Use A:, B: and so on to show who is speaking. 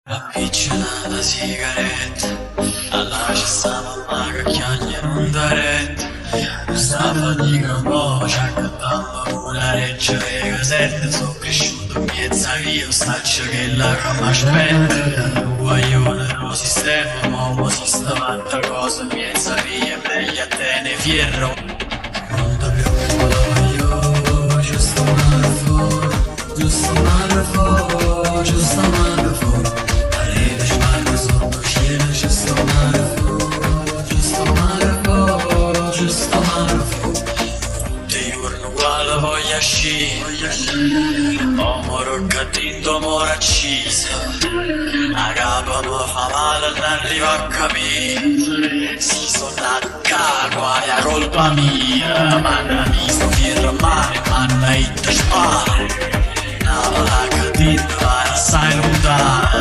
A: Appicciata sigaretta, alla ci sta mamma che chiaglia non da retta. Sta fatica un po', ci accattando una reggia le casette. Sono cresciuto in mezza via, staccio che la cama aspetta. Guaglione lo sistema, ma si sta fatta cosa in mezza via, meglio a te ne fierro. Non ti preoccupare io, giusto male fuori, giusto male fuori, giusto male fuori. Voglia sci, moro cattivo, moro accisa. A capo mi fa male, non arrivo a capire. Si sono a è colpa mia. Manna mi sto fierro male, manna it spara. Una la cattiva, sai lontano.